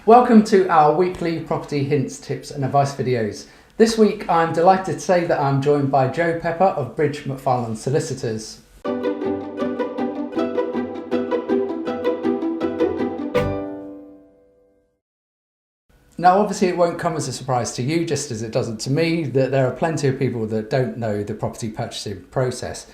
Welcome to our weekly property hints, tips and advice videos. This week I'm delighted to say that I'm joined by Joe Pepper of Bridge McFarland Solicitors. Now obviously it won't come as a surprise to you, just as it doesn't to me, that there are plenty of people that don't know the property purchasing process,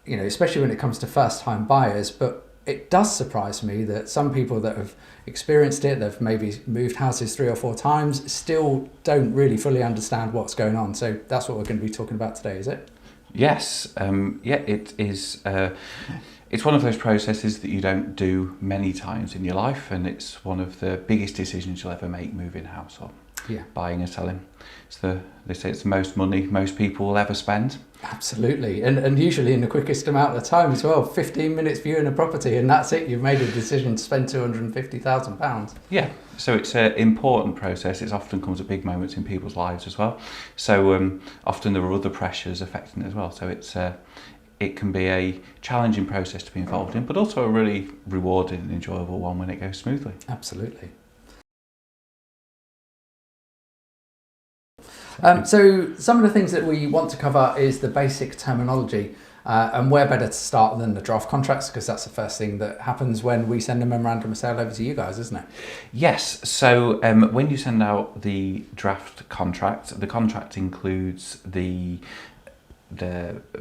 especially when it comes to first time buyers. But it does surprise me that some people that have experienced it, they've maybe moved houses 3 or 4 times, still don't really fully understand what's going on. So that's what we're going to be talking about today, is it? Yes, it is. It's one of those processes that you don't do many times in your life, and it's one of the biggest decisions you'll ever make, moving house or buying or selling. They say it's the most money most people will ever spend. Absolutely, and usually in the quickest amount of time as well. 15 minutes viewing a property and that's it, you've made a decision to spend £250,000. Yeah, so it's an important process. It often comes at big moments in people's lives as well. So often there are other pressures affecting it as well. So it can be a challenging process to be involved in, but also a really rewarding and enjoyable one when it goes smoothly. Absolutely. So some of the things that we want to cover is the basic terminology, and where better to start than the draft contracts, because that's the first thing that happens when we send a memorandum of sale over to you guys, isn't it? Yes, so when you send out the draft contract, the contract includes the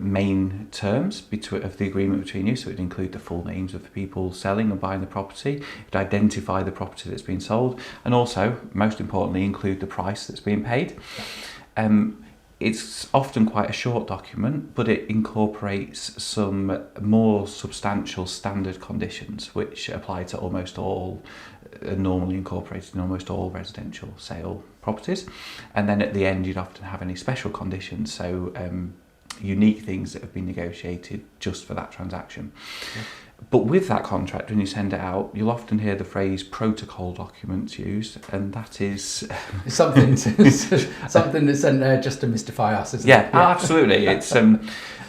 main terms of the agreement between you. So it would include the full names of the people selling and buying the property. It would identify the property that's been sold, and also, most importantly, include the price that's being paid. It's often quite a short document, but it incorporates some more substantial standard conditions which apply to almost all, normally incorporated in almost all residential sale properties. And then at the end you'd often have any special conditions, so unique things that have been negotiated just for that transaction. Yeah. But with that contract, when you send it out, you'll often hear the phrase protocol documents used, and that is something that's sent there just to mystify us, isn't it? Yeah, absolutely. It's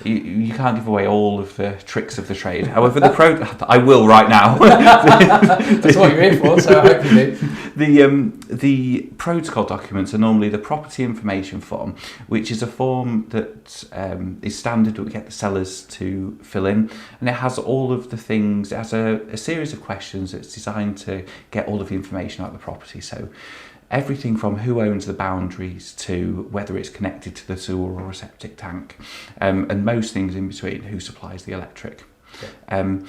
you can't give away all of the tricks of the trade. However, I will right now. That's what you're here for, so I hope you do. The protocol documents are normally the property information form, which is a form that is standard that we get the sellers to fill in, and it has all of the things. It has a series of questions that's designed to get all of the information about the property. So everything from who owns the boundaries to whether it's connected to the sewer or a septic tank, and most things in between, who supplies the electric. Okay.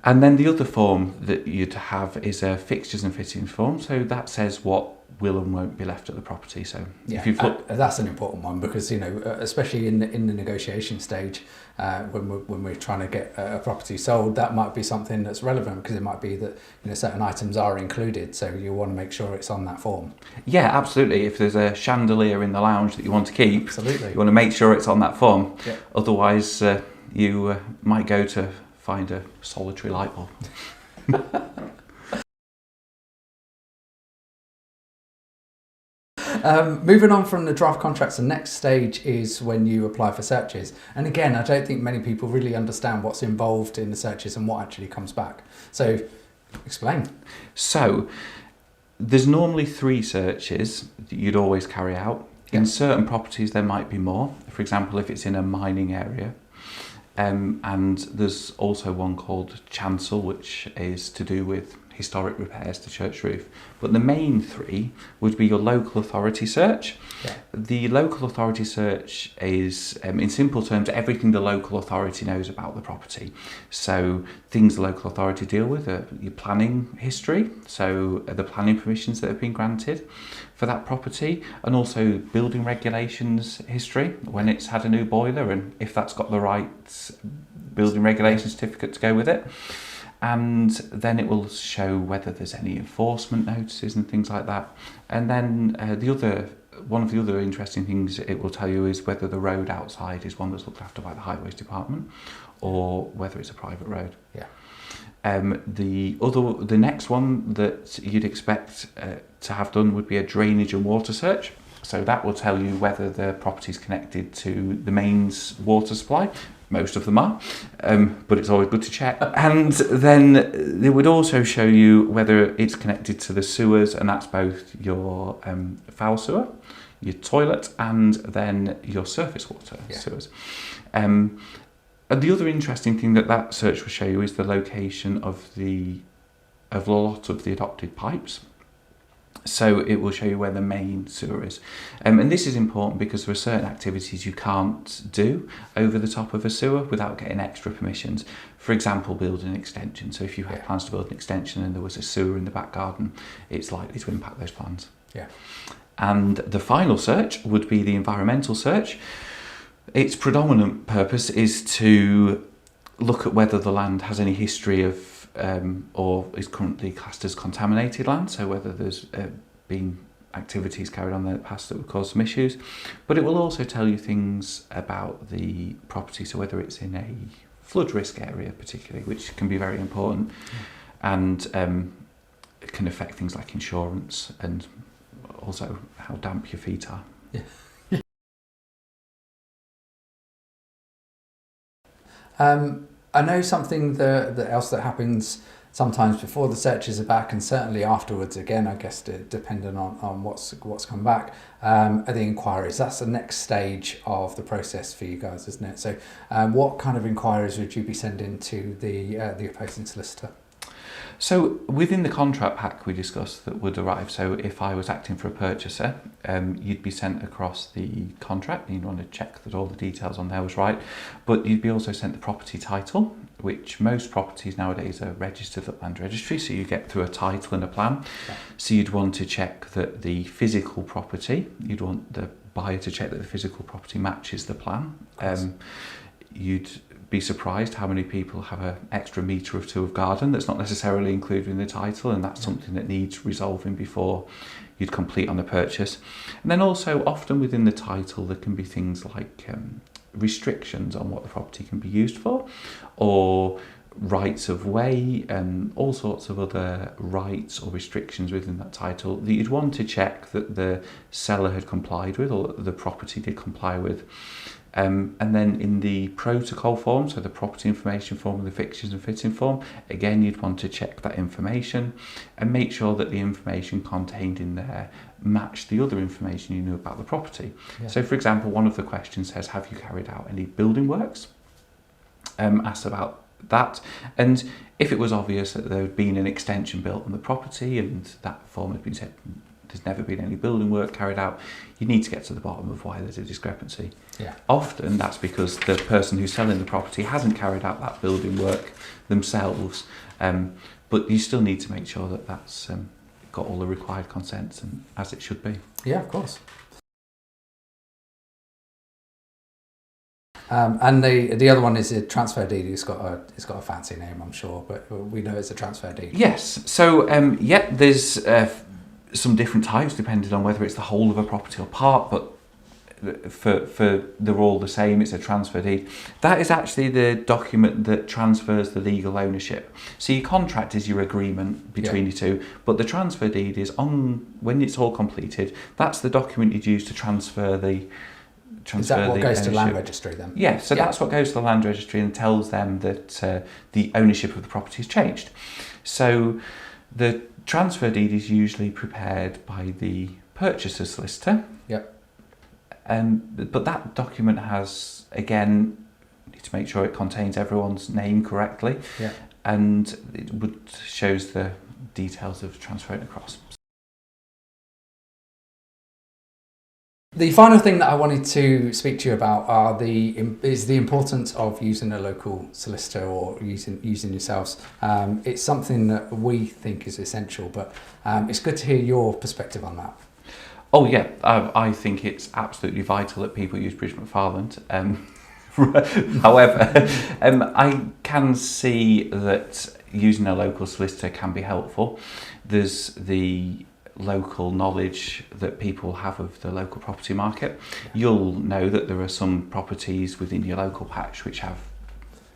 And then the other form that you'd have is a fixtures and fittings form. So that says what will and won't be left at the property. So if you've that's an important one, because especially in the negotiation stage, when we're trying to get a property sold, that might be something that's relevant, because it might be that certain items are included, so you want to make sure it's on that form. Yeah, absolutely. If there's a chandelier in the lounge that you want to keep, absolutely, you want to make sure it's on that form. Yeah. Otherwise you might go to find a solitary light bulb. Moving on from the draft contracts, the next stage is when you apply for searches. And again, I don't think many people really understand what's involved in the searches and what actually comes back. So, explain. So, there's normally 3 searches that you'd always carry out. Yeah. In certain properties there might be more. For example, if it's in a mining area. And there's also one called chancel, which is to do with historic repairs to church roof. But the main 3 would be your local authority search. Yeah. The local authority search is, in simple terms, everything the local authority knows about the property. So things the local authority deal with are your planning history, so the planning permissions that have been granted for that property, and also building regulations history, when it's had a new boiler and if that's got the right building regulation certificate to go with it. And then it will show whether there's any enforcement notices and things like that. And then one of the other interesting things it will tell you is whether the road outside is one that's looked after by the Highways Department, or whether it's a private road. Yeah. The next one that you'd expect to have done would be a drainage and water search. So that will tell you whether the property is connected to the mains water supply. most of them are, but it's always good to check. And then they would also show you whether it's connected to the sewers, and that's both your foul sewer, your toilet, and then your surface water sewers. And the other interesting thing that search will show you is the location of a lot of the adopted pipes. So it will show you where the main sewer is. And this is important because there are certain activities you can't do over the top of a sewer without getting extra permissions. For example, building an extension. So if you had plans to build an extension and there was a sewer in the back garden, it's likely to impact those plans. Yeah. And the final search would be the environmental search. Its predominant purpose is to look at whether the land has any history of or is currently classed as contaminated land, so whether there's been activities carried on there in the past that would cause some issues. But it will also tell you things about the property, so whether it's in a flood risk area particularly, which can be very important, and it can affect things like insurance and also how damp your feet are. I know something that else that happens sometimes before the searches are back, and certainly afterwards, again, I guess depending on what's come back, are the inquiries. That's the next stage of the process for you guys, isn't it? So what kind of inquiries would you be sending to the opposing solicitor? So within the contract pack we discussed that would arrive, so if I was acting for a purchaser, you'd be sent across the contract, and you'd want to check that all the details on there was right, but you'd be also sent the property title, which most properties nowadays are registered at Land Registry, so you get through a title and a plan. Yeah. So you'd want to check that the physical property, you'd want the buyer to check that the physical property matches the plan. You'd be surprised how many people have an extra metre or two of garden that's not necessarily included in the title, and that's something that needs resolving before you'd complete on the purchase. And then also often within the title there can be things like restrictions on what the property can be used for, or rights of way, and all sorts of other rights or restrictions within that title that you'd want to check that the seller had complied with, or that the property did comply with. And then in the protocol form, so the property information form and the fixtures and fitting form, again you'd want to check that information and make sure that the information contained in there match the other information you knew about the property. Yeah. So for example, one of the questions says, have you carried out any building works? Asked about that, and if it was obvious that there had been an extension built on the property and that form had been said there's never been any building work carried out, you need to get to the bottom of why there's a discrepancy. Yeah. Often that's because the person who's selling the property hasn't carried out that building work themselves, but you still need to make sure that that's got all the required consents and as it should be. Yeah, of course. And the other one is a transfer deed. It's got a fancy name, I'm sure, but we know it's a transfer deed. Yes. So there's some different types depending on whether it's the whole of a property or part, but they're all the same. It's a transfer deed. That is actually the document that transfers the legal ownership. So your contract is your agreement between you two, but the transfer deed is when it's all completed. That's the document you'd use to transfer the. Is that what goes to Land Registry then? Yeah, so that's what goes to the Land Registry and tells them that the ownership of the property has changed. So the transfer deed is usually prepared by the purchaser solicitor. Yep. But that document has, again, you need to make sure it contains everyone's name correctly. Yeah. And it shows the details of transferring across. The final thing that I wanted to speak to you about is the importance of using a local solicitor or using yourselves. It's something that we think is essential, but it's good to hear your perspective on that. Oh yeah, I think it's absolutely vital that people use Bridge McFarland. However, I can see that using a local solicitor can be helpful. There's the local knowledge that people have of the local property market. You'll know that there are some properties within your local patch which have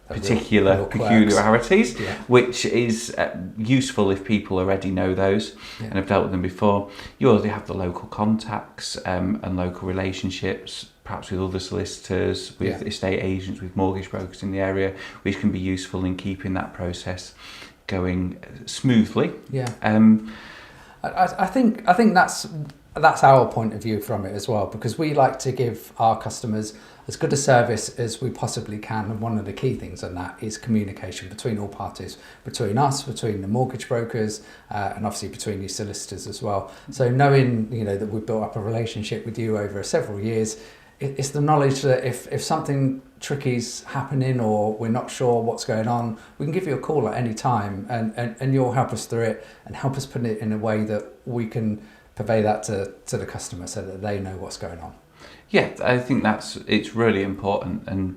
particular peculiarities, which is useful if people already know those and have dealt with them before. You already have the local contacts and local relationships, perhaps with other solicitors, with Yeah. estate agents, with mortgage brokers in the area, which can be useful in keeping that process going smoothly. Yeah. I think that's our point of view from it as well, because we like to give our customers as good a service as we possibly can, and one of the key things on that is communication between all parties, between us, between the mortgage brokers, and obviously between your solicitors as well. So knowing, you know, that we've built up a relationship with you over several years, it's the knowledge that if something tricky's happening or we're not sure what's going on, we can give you a call at any time, and you'll help us through it and help us put it in a way that we can convey that to the customer so that they know what's going on. Yeah, I think it's really important, and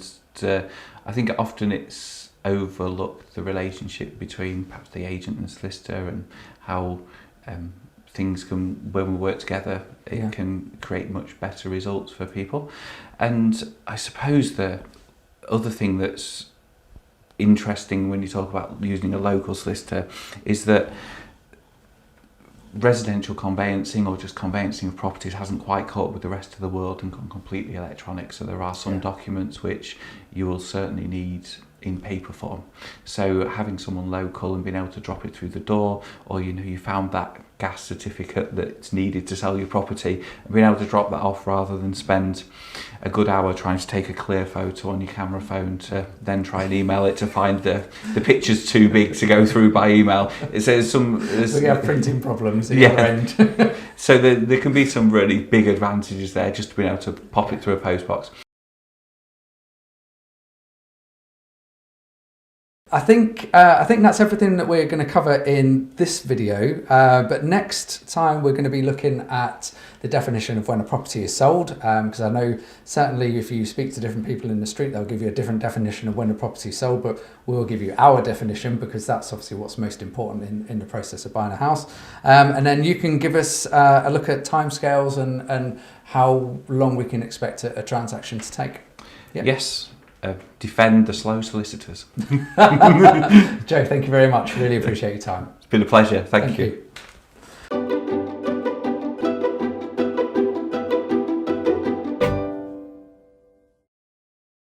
I think often it's overlooked, the relationship between perhaps the agent and solicitor, and how things can, when we work together, it can create much better results for people. And I suppose the other thing that's interesting when you talk about using a local solicitor is that residential conveyancing, or just conveyancing of properties, hasn't quite caught up with the rest of the world and gone completely electronic. So there are some documents which you will certainly need in paper form. So having someone local and being able to drop it through the door, or you found that gas certificate that's needed to sell your property, and being able to drop that off rather than spend a good hour trying to take a clear photo on your camera phone to then try and email it to find the picture's too big to go through by email. We have printing problems at your end. So there can be some really big advantages there, just to being able to pop it through a postbox. I think that's everything that we're going to cover in this video, but next time we're going to be looking at the definition of when a property is sold, because I know certainly if you speak to different people in the street, they'll give you a different definition of when a property is sold, but we'll give you our definition, because that's obviously what's most important in the process of buying a house. And then you can give us a look at timescales and how long we can expect a transaction to take. Yeah. Yes. Defend the slow solicitors. Joe, thank you very much. Really appreciate your time. It's been a pleasure. Thank you.